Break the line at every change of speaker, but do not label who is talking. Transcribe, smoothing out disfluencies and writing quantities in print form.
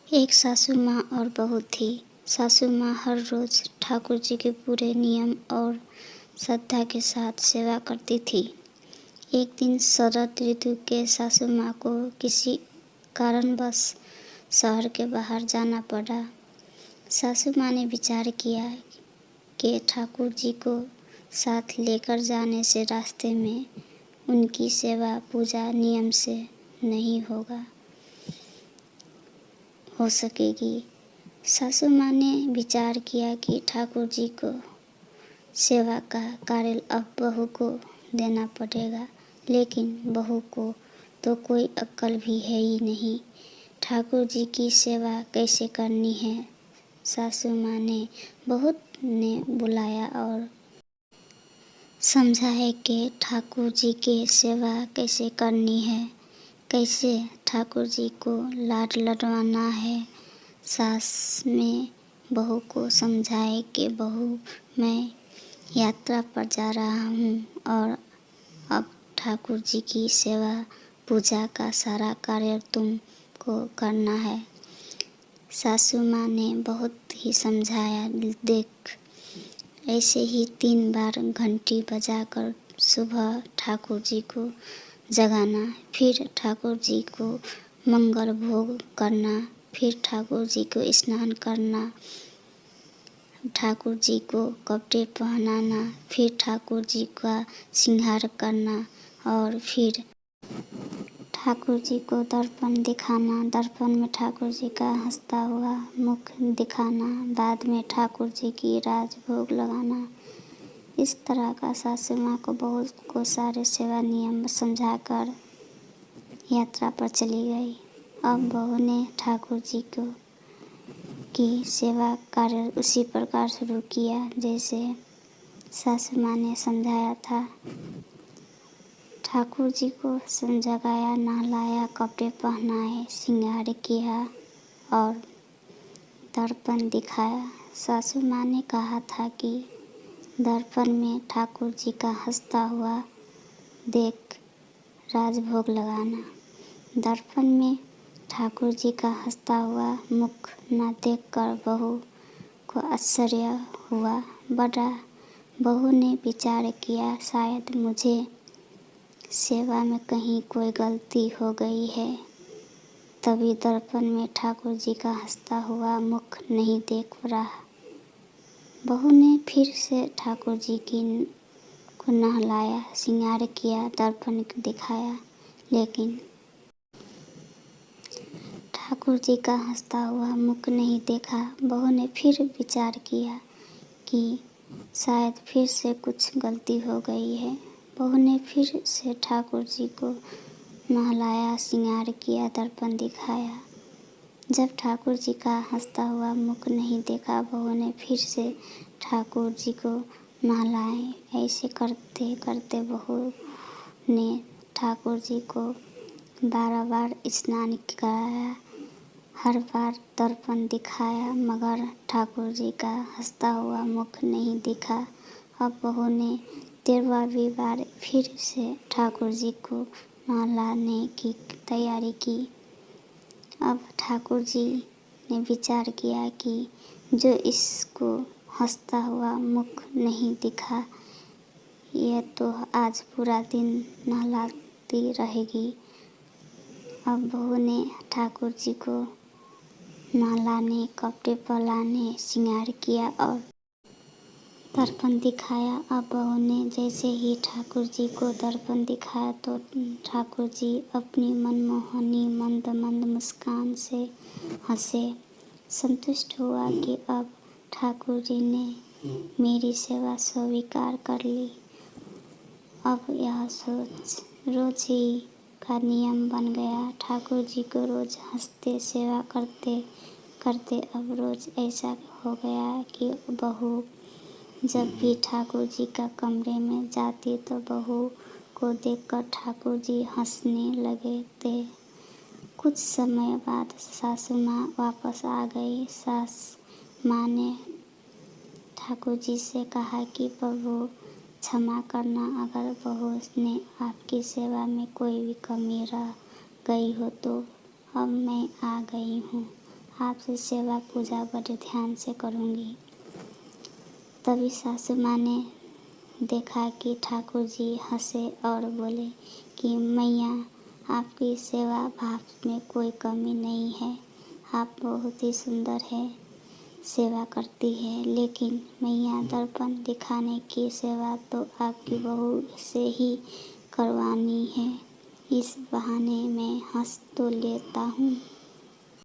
एक सासू माँ और बहू थी। सासू माँ हर रोज़ ठाकुर जी के पूरे नियम और श्रद्धा के साथ सेवा करती थी। एक दिन शरद ऋतु के सासू माँ को किसी कारणवश शहर के बाहर जाना पड़ा। सासू माँ ने विचार किया कि ठाकुर जी को साथ लेकर जाने से रास्ते में उनकी सेवा पूजा नियम से नहीं हो सकेगी। सासू माँ ने विचार किया कि ठाकुर जी को सेवा का कार्य अब बहू को देना पड़ेगा, लेकिन बहू को तो कोई अक्ल भी है ही नहीं। ठाकुर जी की सेवा कैसे करनी है। सासू माँ ने बहुत ने बुलाया और समझाया कि ठाकुर जी की सेवा कैसे करनी है, कैसे ठाकुर जी को लाड लडवाना है। सास में बहू को समझाए कि बहू, मैं यात्रा पर जा रहा हूँ और अब ठाकुर जी की सेवा पूजा का सारा कार्य तुमको करना है। सासू माँ ने बहुत ही समझाया। देख, ऐसे ही 3 बार घंटी बजाकर सुबह ठाकुर जी को जगाना, फिर ठाकुर जी को मंगल भोग करना, फिर ठाकुर जी को स्नान करना, ठाकुर जी को कपड़े पहनाना, फिर ठाकुर जी का श्रृंगार करना और फिर ठाकुर जी को दर्पण दिखाना। दर्पण में ठाकुर जी का हंसता हुआ मुख दिखाना। बाद में ठाकुर जी की राजभोग लगाना। इस तरह का सासू माँ को बहुत को सारे सेवा नियम समझाकर यात्रा पर चली गई। अब बहू ने ठाकुर जी को की सेवा कार्य उसी प्रकार शुरू किया जैसे सासू माँ ने समझाया था। ठाकुर जी को जगाया, नहलाया, कपड़े पहनाए, श्रृंगार किया और दर्पण दिखाया। सासू माँ ने कहा था कि दर्पण में ठाकुर जी का हंसता हुआ देख राजभोग लगाना। दर्पण में ठाकुर जी का हंसता हुआ मुख न देखकर बहू को आश्चर्य हुआ बड़ा। बहू ने विचार किया, शायद मुझे सेवा में कहीं कोई गलती हो गई है, तभी दर्पण में ठाकुर जी का हंसता हुआ मुख नहीं देख रहा। बहू ने फिर से ठाकुर जी को नहलाया, श्रृंगार किया, दर्पण दिखाया, लेकिन ठाकुर जी का हंसता हुआ मुख नहीं देखा। बहू ने फिर विचार किया कि शायद फिर से कुछ गलती हो गई है। बहू ने फिर से ठाकुर जी को नहलाया, श्रृंगार किया, दर्पण दिखाया। जब ठाकुर जी का हंसता हुआ मुख नहीं देखा, बहू ने फिर से ठाकुर जी को नहलाए। ऐसे करते करते बहू ने ठाकुर जी को 12 बार स्नान कराया, हर बार दर्पण दिखाया, मगर ठाकुर जी का हंसता हुआ मुख नहीं दिखा। अब बहू ने 13वीं बार फिर से ठाकुर जी को नहलाने की तैयारी की। अब ठाकुर जी ने विचार किया कि जो इसको हंसता हुआ मुख नहीं दिखा, यह तो आज पूरा दिन नहलाती रहेगी। अब बहू ने ठाकुर जी को नहलाने, कपड़े पहनाने, श्रृंगार किया और दर्पण दिखाया। अब बहू ने जैसे ही ठाकुर जी को दर्पण दिखाया तो ठाकुर जी अपनी मनमोहनी मंद मंद मुस्कान से हंसे। संतुष्ट हुआ कि अब ठाकुर जी ने मेरी सेवा स्वीकार कर ली। अब यह सोच रोज ही का नियम बन गया। ठाकुर जी को रोज हंसते सेवा करते करते अब रोज ऐसा हो गया कि बहू जब भी ठाकुर जी का कमरे में जाती तो बहू को देखकर ठाकुर जी हंसने लगे थे। कुछ समय बाद सासू माँ वापस आ गई। सास माँ ने ठाकुर जी से कहा कि प्रभु क्षमा करना, अगर बहू ने आपकी सेवा में कोई भी कमी रह गई हो तो अब मैं आ गई हूँ, आपसे सेवा पूजा बड़े ध्यान से करूँगी। तभी सासू माँ ने देखा कि ठाकुर जी हंसे और बोले कि मैया, आपकी सेवा भाव में कोई कमी नहीं है, आप बहुत ही सुंदर है, सेवा करती है, लेकिन मैया दर्पण दिखाने की सेवा तो आपकी बहू से ही करवानी है। इस बहाने मैं हंस तो लेता हूँ,